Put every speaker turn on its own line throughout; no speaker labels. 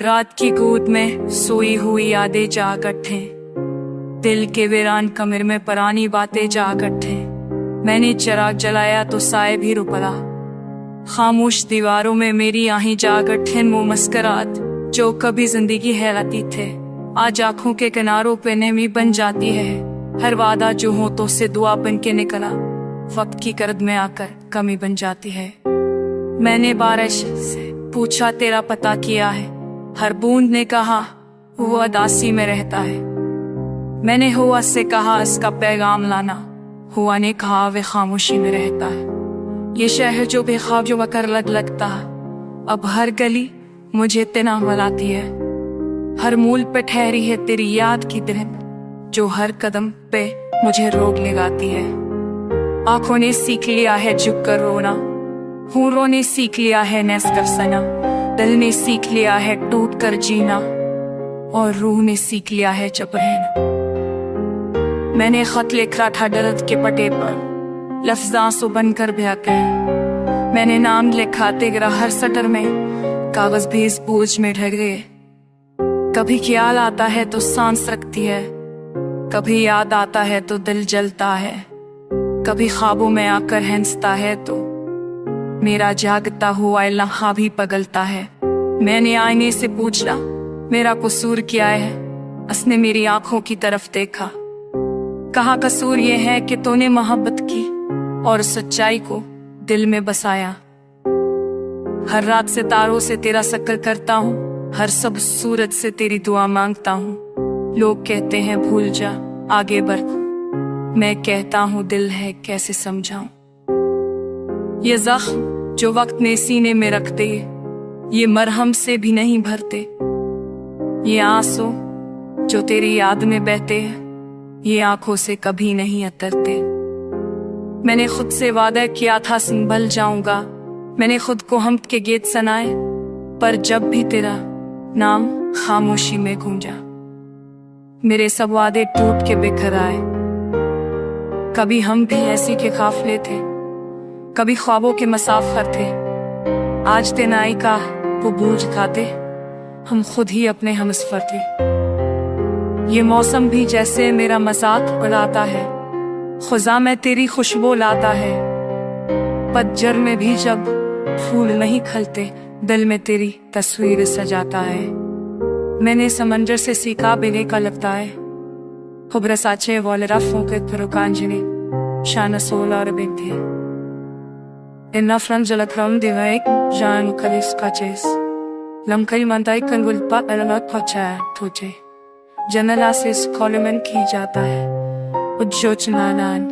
रात की गोद में सोई हुई यादें जाग उठे, दिल के वीरान कमरे में पुरानी बातें जाग उठे। मैंने चिराग जलाया तो साए भी रुपला, खामोश दीवारों में मेरी आहें जाग उठे। वो मुस्कुराहट जो कभी जिंदगी हैराती थे, आज आंखों के किनारों पे नमी बन जाती है। हर वादा जो हो तो से दुआ बन के निकला, वक्त की करद में आकर कमी बन जाती है। मैंने बारिश से पूछा तेरा पता किया है, हर बूंद ने कहा वो उदासी में रहता है। मैंने हुआ से कहा इसका पैगाम लाना, हुआ ने कहा वे खामोशी में रहता है। ये शहर जो बेख्वाब जो वकर लगता है, अब हर गली मुझे तना बुलाती है। हर मूल पे ठहरी है तेरी याद की दिरहन, जो हर कदम पे मुझे रोक लगाती है। आंखों ने सीख लिया है झुक कर रोना, हूरों ने सीख लिया है नस कर सना, दिल ने सीख लिया है टूट कर जीना, और रूह ने सीख लिया है चुप रहना। मैंने खत लिखा था दर्द के पटे पर, लफ्ज़ां बनकर बहकर। मैंने नाम लिखा तेरा हर सटर में, कागज भी इस बोझ में ढक गए। कभी ख्याल आता है तो सांस रखती है, कभी याद आता है तो दिल जलता है, कभी ख्वाबों में आकर हंसता है तो मेरा जागता हुआ लम्हा भी पगलता है। मैंने आईने से पूछा मेरा कसूर क्या है, उसने मेरी आंखों की तरफ देखा, कहा कसूर ये है कि तूने मोहब्बत की और सच्चाई को दिल में बसाया। हर रात सितारों से तेरा जिक्र करता हूँ, हर सब सूरज से तेरी दुआ मांगता हूँ। लोग कहते हैं भूल जा आगे बढ़, मैं कहता हूँ दिल है कैसे समझाऊं। ये जख्म जो वक्त ने सीने में रखते, ये मरहम से भी नहीं भरते। ये आंसू जो तेरी याद में बहते हैं, ये आंखों से कभी नहीं उतरते। मैंने खुद से वादा किया था संभल जाऊंगा, मैंने खुद को हमद के गीत सुनाए, पर जब भी तेरा नाम खामोशी में गूंजा, मेरे सब वादे टूट के बिखर आए। कभी हम भी ऐसी के काफिले थे, कभी ख्वाबों के मुसाफिर थे, आज दिन आई का वो बूझ खाते, हम खुद ही अपने हमसफर थे। ये मौसम भी जैसे मेरा मजाक उड़ाता है, खुदा में तेरी खुशबू लाता है। पतझड़ में भी जब फूल नहीं खिलते, दिल में तेरी तस्वीर सजाता है। मैंने समंदर से सीखा बिने का लगता है, खुबरा साचे वाले रफों के फरुकांजनी शान सोला और बिंथे इन्ना फ्रम जलक्रम दिवाई जान कलिस काचेस लमकई मंदाई कंगुलपा अलग पहुंचा तुझे जनला से कॉलमन की जाता है उज्जोच नानान,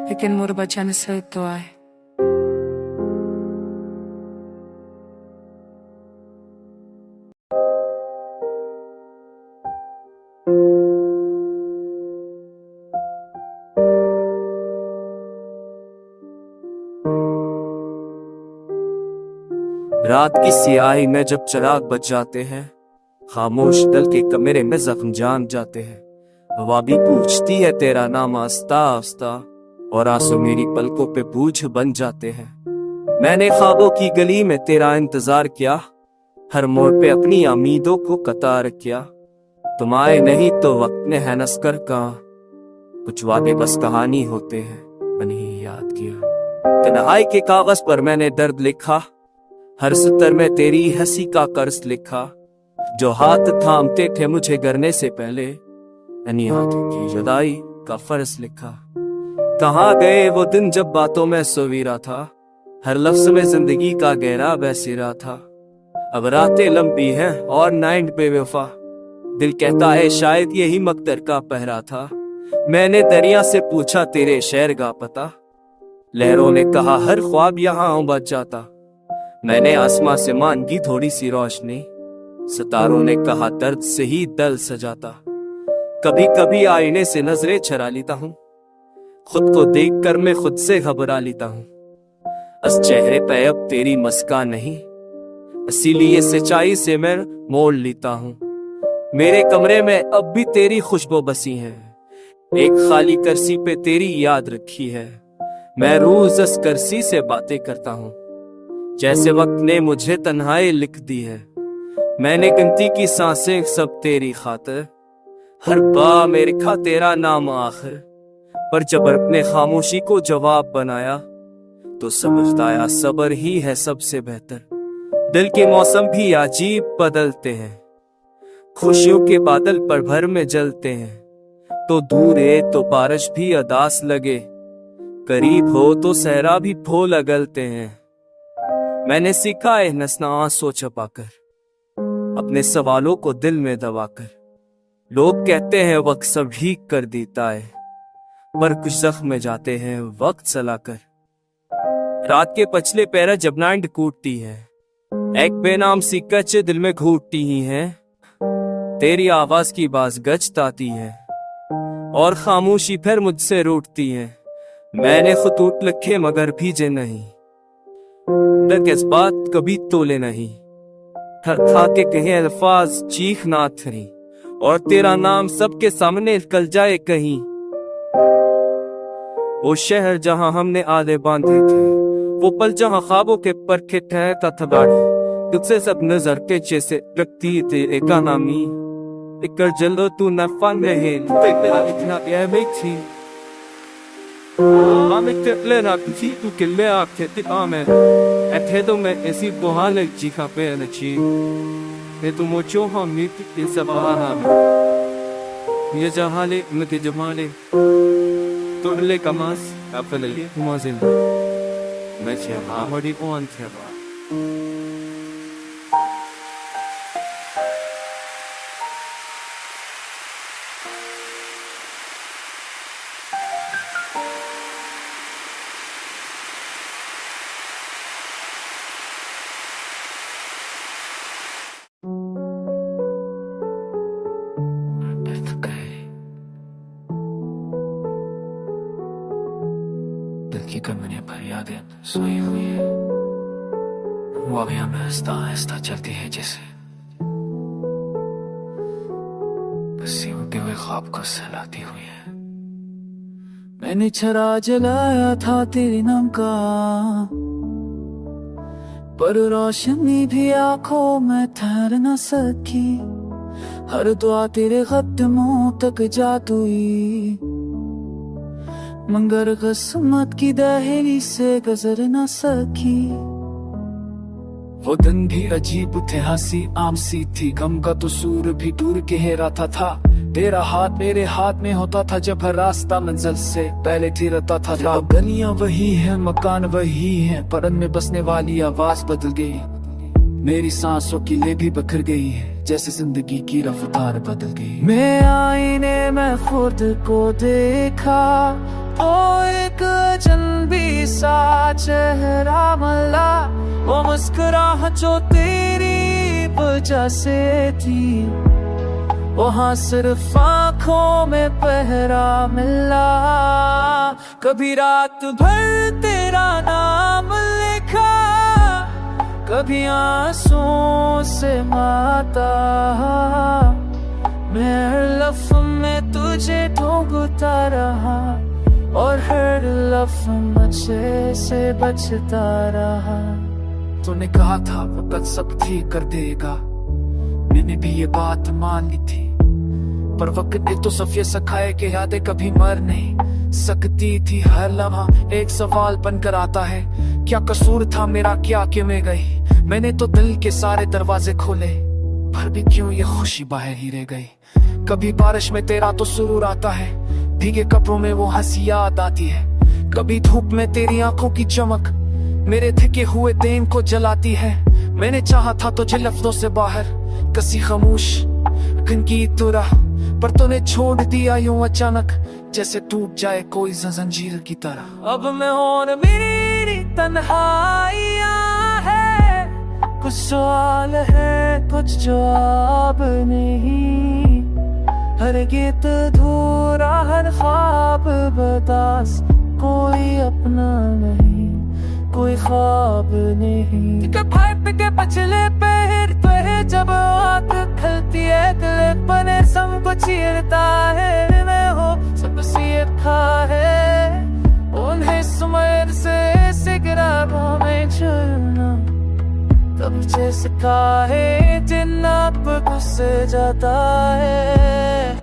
लेकिन मोर बचन से तो आए।
रात की सियाही में जब चिराग बच जाते हैं, खामोश दिल के कमरे में जख्म जान जाते हैं। हवा भी पूछती है तेरा नाम आस्ता आस्ता, और आंसू मेरी पलकों पे बूझ बन जाते हैं। मैंने ख्वाबों की गली में तेरा इंतजार किया, हर मोड़ पे अपनी उम्मीदों को कतार किया। तुम आए नहीं तो वक्त ने है नस कर कहा, कुछ वादे बस कहानी होते हैं बनी याद किया। तन्हाई के कागज पर मैंने दर्द लिखा, हर सतर में तेरी हंसी का कर्ज लिखा। जो हाथ थामते थे मुझे गिरने से पहले, यानी हाथों की जुदाई का फर्ज लिखा। कहाँ गए वो दिन जब बातों में सवीरा था, हर लफ्ज में जिंदगी का गहरा बहसीरा था। अब रातें लंबी हैं और नाइट बेवफा, दिल कहता है शायद यही मकदर का पहरा था। मैंने दरिया से पूछा तेरे शहर का पता, लहरों ने कहा हर ख्वाब यहाँ बच जाता। मैंने आसमां से मांगी थोड़ी सी रोशनी, सितारों ने कहा दर्द से ही दिल सजाता। कभी कभी आईने से नजरें चरा लेता हूँ, खुद को देखकर मैं खुद से घबरा लेता हूँ। इस चेहरे पे अब तेरी मुस्कान नहीं, इसीलिए सच्चाई से मैं मोड़ लेता हूँ। मेरे कमरे में अब भी तेरी खुशबू बसी है, एक खाली कुर्सी पे तेरी याद रखी है। मैं रोज इस कुर्सी से बातें करता हूँ, जैसे वक्त ने मुझे तन्हाई लिख दी है। मैंने गिनती की सांसें सब तेरी खातिर, हर बा में लिखा तेरा नाम आखिर। पर जब अपने खामोशी को जवाब बनाया तो समझ आया सब्र ही है सबसे बेहतर। दिल के मौसम भी अजीब बदलते हैं, खुशियों के बादल पर भर में जलते हैं। तो दूर है तो बारिश भी अदास लगे, करीब हो तो सहरा भी फूल अगलते हैं। मैंने सीखा है हंसना आंसू छुपाकर, अपने सवालों को दिल में दबाकर। लोग कहते हैं वक्त सब ठीक कर देता है, पर कुछ जख्म में जाते हैं वक्त सलाकर। रात के पछले पैरा जब नाइट कूटती है, एक बेनाम सी कच्चे दिल में घूटती ही है। तेरी आवाज की बाज गजताती है और खामोशी फिर मुझसे रूठती है। मैंने खतूत लिखे मगर भीजे नहीं, जज्बात कभी तोले नहीं। थर था के कहे अल्फाज चीख ना थरी, और तेरा नाम सबके सामने कल जाए कहीं। वो शहर जहां हमने आधे बांधे थे, वो पल जहां ख्वाबों के परखे ठहरता था गाड़ी। तुझसे सब नजर के जैसे रखती थे एक नामी, इकर जलो तू नफान रहे इतना थी। Amit teplen akti tu kelle akte ti ame ethedo me esi bohale jikha pe nachi e tu mocho ham nit in sabaha ye jahale mte jamale tole kamas afale mazil me che amadi on theba
दिल की कमियां भर यादें सोई हुई है, वो अभी हमें आहिस्ता आहिस्ता चलती है जैसे बसी उड़ते हुए ख्वाब को सहलाती हुई है। मैंने चरा जलाया था तेरे नाम का, पर रोशनी भी आंखों में ठहर न सकी। हर दुआ तेरे कदमों तक जादुई, मगर किस्मत की दहेली से गुजर न सकी। वो दिन भी अजीब थे, हंसी आम सी थी, गम का तो सूर भी दूर गहराता था। तेरा हाथ मेरे हाथ में होता था जब हर रास्ता मंजिल से पहले थिरता था। अब गलियां वही है, मकान वही है, पर उनमें बसने वाली आवाज बदल गई। मेरी सांसों की ले भी बिखर गई है, जैसे जिंदगी की रफ्तार बदल गई। मैं आईने में खुद को देखा, ओ एक अजनबी सा चेहरा मिला। वो मुस्कुराहट जो तेरी वजह से थी, वहाँ सिर्फ आँखों में पहरा मिला। कभी रात भर तेरा नाम लिखा, कभी आंसुओं से माता। मैं हर लफ्ज़ में तुझे ढूंढता रहा, और हर लफ्ज़ मुझसे से बचता रहा। तूने कहा था वक्त सब ठीक कर देगा, मैंने भी ये बात मान ली थी। पर वक्त ने तो सब ये सिखाया कि यादें कभी मर नहीं सकती थी। हर लम्हा एक सवाल बनकर आता है, क्या कसूर था मेरा, क्या कि मैं गई। मैंने तो दिल के सारे दरवाजे खोले, पर भी क्यों ये खुशी बाहर ही रह गई। कभी बारिश में तेरा तो सुरूर आता है, भीगे कपड़ों में वो हंसी याद आती है। कभी धूप में तेरी आंखों की चमक मेरे थके हुए दिन को जलाती है। मैंने चाहा था तुझे लफ्जों से बाहर कसी खामोश की तरह, पर तूने छोड़ दिया यूं अचानक, जैसे टूट जाए कोई जंजीर की तरह। अब मैं और मेरी तन्हाइयां है, कुछ सवाल है कुछ जवाब नहीं। हर गीत अधूरा हर ख्वाब बदास, कोई अपना नहीं कोई ख्वाब नहीं। के पछले पैर तो है, जब आँख खलती है दिल बने सब कुछ चीरता है। मैं हो सब सीखा है उन्हें सुमर से सिगरा में चलना, तब मुझे सिखाए, दिन आप घुस जाता है।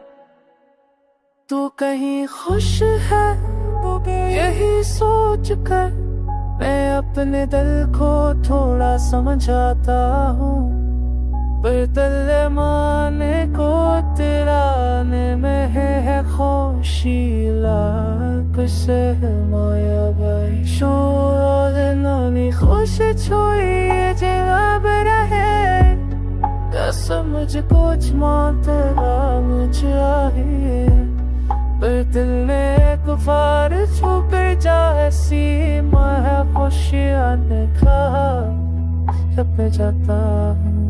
तू कहीं खुश है यही सोच कर मैं अपने दिल को थोड़ा समझाता हूँ, पर दिल माने को तेरा आने में है खुशीला कुसे माया भाई शोर नानी खुश छोई जवाब रहे समझ कुछ मातरा मुझे आहे, पर दिल में एक बार छुप जाए सीमा है खुशियाँ ने कहा छप जाता हूँ।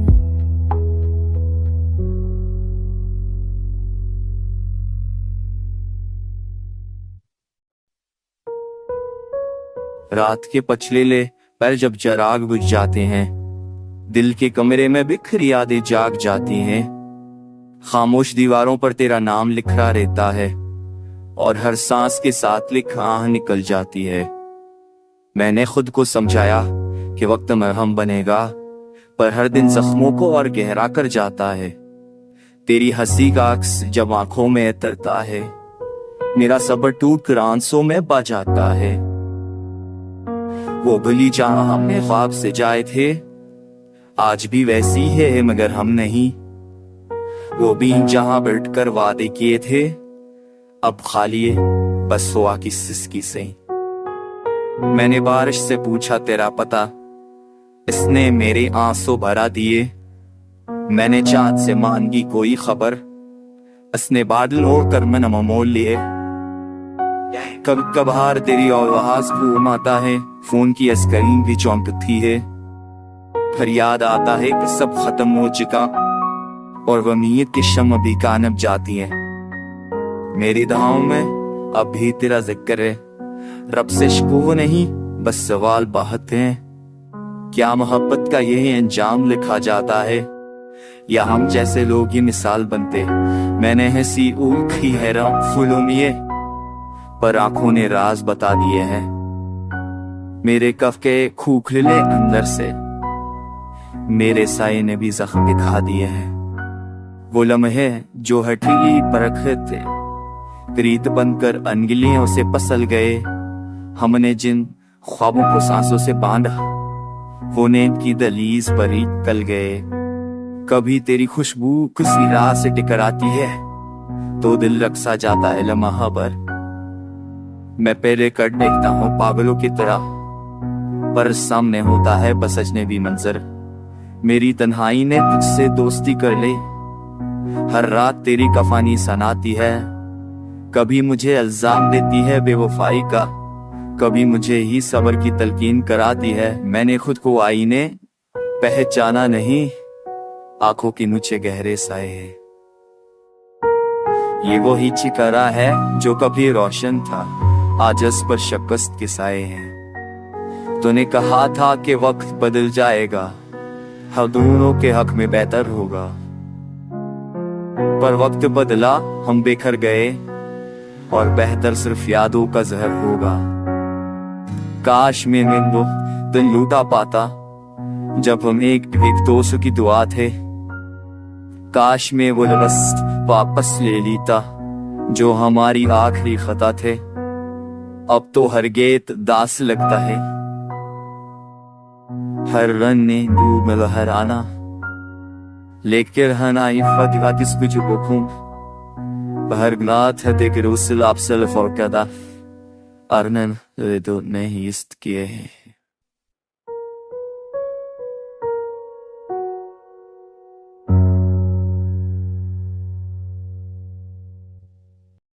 रात के पछलेले पल जब चिराग बुझ जाते हैं, दिल के कमरे में बिखरी यादें जाग जाती हैं। खामोश दीवारों पर तेरा नाम लिखा रहता है और हर सांस के साथ लिखा आह निकल जाती है। मैंने खुद को समझाया कि वक्त मरहम बनेगा, पर हर दिन जख्मों को और गहरा कर जाता है। तेरी हंसी का अक्स जब आंखों में उतरता है, मेरा सब्र टूट कर आंसू में बह जाता है। वो भली जहां हमने ख्वाब से जाए थे आज भी वैसी है मगर हम नहीं। वो भी जहां बैठकर वादे किए थे अब खाली है बस हुआ की सिसकी से। मैंने बारिश से पूछा तेरा पता, इसने मेरे आंसू भरा दिए। मैंने चांद से मांगी कोई खबर, इसने बादल ओढ़कर मन मोल लिए। कब कभार तेरी आवाज घूम आता है, फोन की स्क्रीन भी चौंकती है। फिर याद आता है कि सब खत्म हो चुका और वो नीयत की शम्म भी कानब जाती है। मेरी दुआओं में अब भी तेरा जिक्र है, रब से शिकवा नहीं बस सवाल बहुत हैं। क्या मोहब्बत का यही अंजाम लिखा जाता है या हम जैसे लोग ये मिसाल बनते। मैंने हंसी उल्खी हैरान फूलों में पर आंखों ने राज बता दिए हैं। मेरे कफ के खोखले अंदर से मेरे साये ने भी जख्म दिखा दिए हैं। वो लम्हे जो हठीली परखे थे प्रीत बनकर अनगिलियों से पसल गए। हमने जिन ख्वाबों को सांसों से बांधा वो नींद की दलीज पर ही कल गए। कभी तेरी खुशबू किसी राह से टकराती है तो दिल रक्सा जाता है लम्हा भर। मैं पहले कर देखता हूँ पागलों की तरह, पर सामने होता है बस अजनबी मंजर। मेरी तन्हाई ने तुझसे दोस्ती कर ली, हर रात तेरी कफानी सनाती है। कभी मुझे इल्जाम देती है बेवफाई का, कभी मुझे ही सब्र की तलकीन कराती है। मैंने खुद को आईने पहचाना नहीं, आंखों के नीचे गहरे साए हैं। ये वही चिकरा है जो कभी रोशन था, आज इस पर शिकस्त के साए हैं। तूने कहा था कि वक्त बदल जाएगा, हम दोनों के हक में बेहतर होगा, पर वक्त बदला हम बिखर गए और बेहतर सिर्फ यादों का जहर होगा। काश मैं वो दिन लूटा पाता जब हम एक दोस्त की दुआ थे। काश मैं वो लफ्ज़ वापस ले लेता जो हमारी आखिरी खता थे। अब तो हर गेत दास लगता है, हर रन ने डूब में लहराना, लेकर हनाई फतिहा किस कुछ बुखूं बहर गनात है देख रुसल आप सल्फ और कदा अरनन तो नहीं इस्त किए हैं।